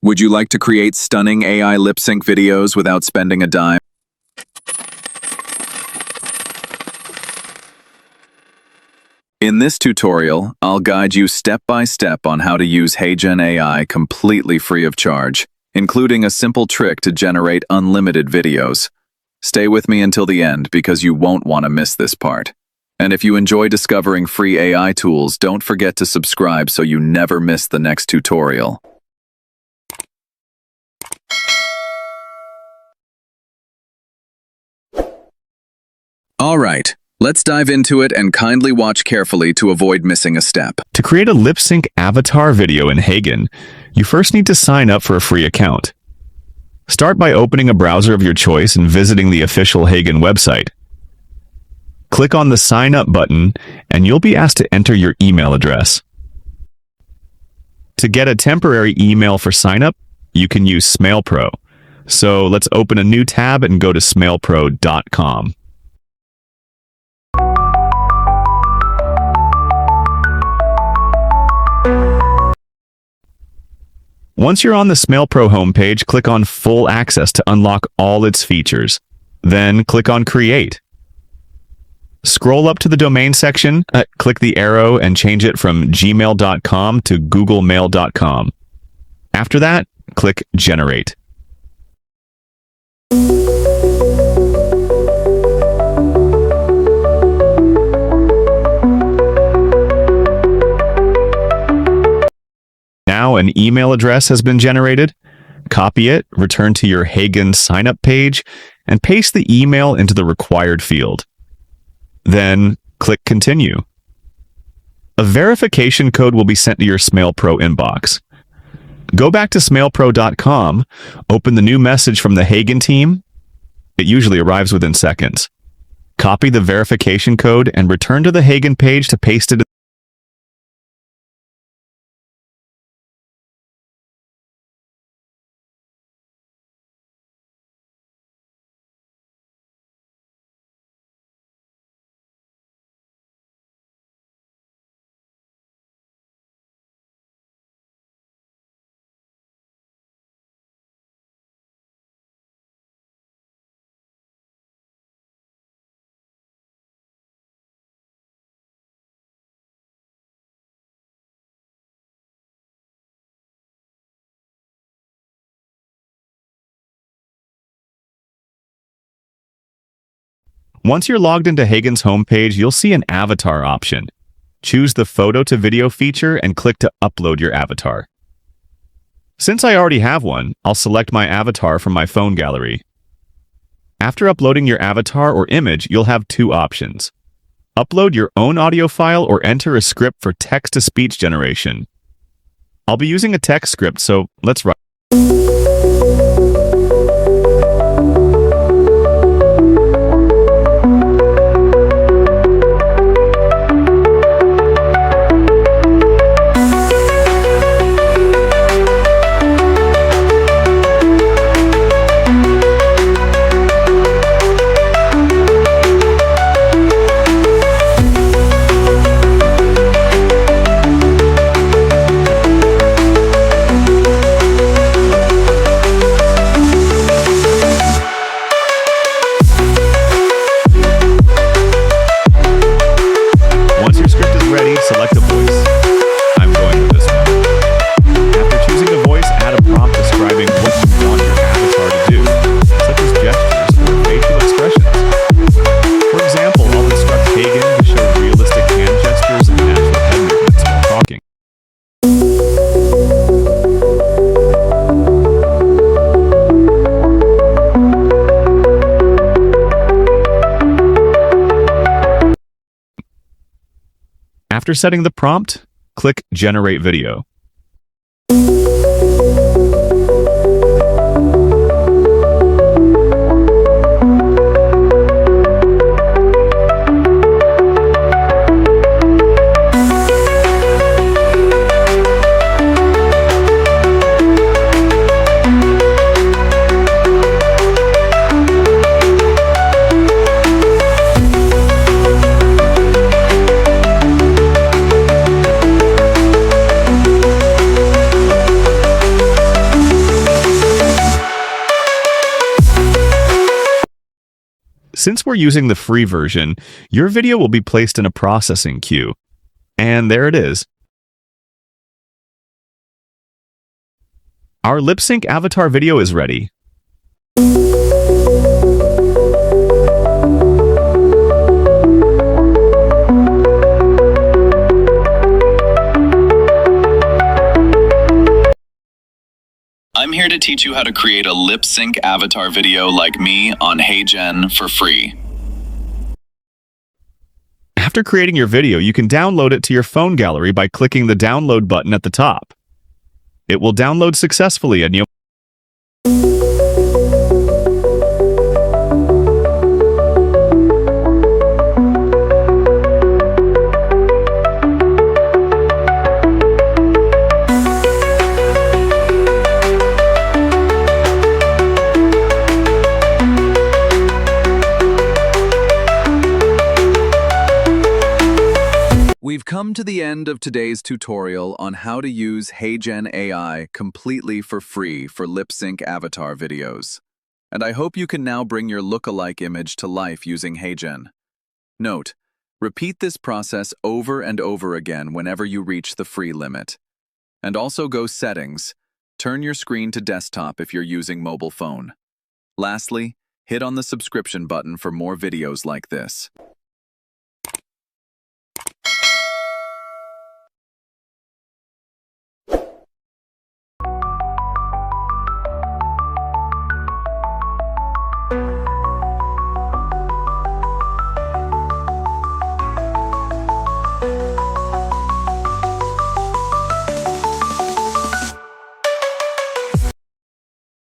Would you like to create stunning AI lip sync videos without spending a dime? In this tutorial, I'll guide you step by step on how to use Heygen AI completely free of charge, including a simple trick to generate unlimited videos. Stay with me until the end because you won't want to miss this part. And if you enjoy discovering free AI tools, don't forget to subscribe so you never miss the next tutorial. Alright, let's dive into it and kindly watch carefully to avoid missing a step. To create a lip sync avatar video in Heygen, you first need to sign up for a free account. Start by opening a browser of your choice and visiting the official Heygen website. Click on the Sign Up button and you'll be asked to enter your email address. To get a temporary email for sign up, you can use Smailpro. So let's open a new tab and go to smailpro.com. Once you're on the Smailpro homepage, click on Full Access to unlock all its features. Then click on Create. Scroll up to the domain section, click the arrow and change it from gmail.com to googlemail.com. After that, click Generate. Now an email address has been generated. Copy it, return to your Heygen sign-up page, and paste the email into the required field. Then click Continue. A verification code will be sent to your Smailpro inbox. Go back to smailpro.com, open the new message from the Heygen team. It usually arrives within seconds. Copy the verification code and return to the Heygen page to paste it. Once you're logged into Heygen's homepage, you'll see an avatar option. Choose the photo to video feature and click to upload your avatar. Since I already have one, I'll select my avatar from my phone gallery. After uploading your avatar or image, you'll have two options. Upload your own audio file or enter a script for text-to-speech generation. I'll be using a text script, so let's write. Select a voice. I'm going with this one. After choosing a voice, add a prompt describing what you want your avatar to do, such as gestures or facial expressions. For example, I'll instruct Heygen to show realistic hand gestures and natural head movements while talking. After setting the prompt, click Generate Video. Since we're using the free version, your video will be placed in a processing queue. And there it is. Our lip sync avatar video is ready. I'm here to teach you how to create a lip sync avatar video like me on Heygen for free. After creating your video, you can download it to your phone gallery by clicking the download button at the top. It will download successfully and you'll We've come to the end of today's tutorial on how to use Heygen AI completely for free for lip sync avatar videos. And I hope you can now bring your lookalike image to life using Heygen. Note, repeat this process over and over again whenever you reach the free limit. And also go Settings, turn your screen to desktop if you're using mobile phone. Lastly, hit on the subscription button for more videos like this.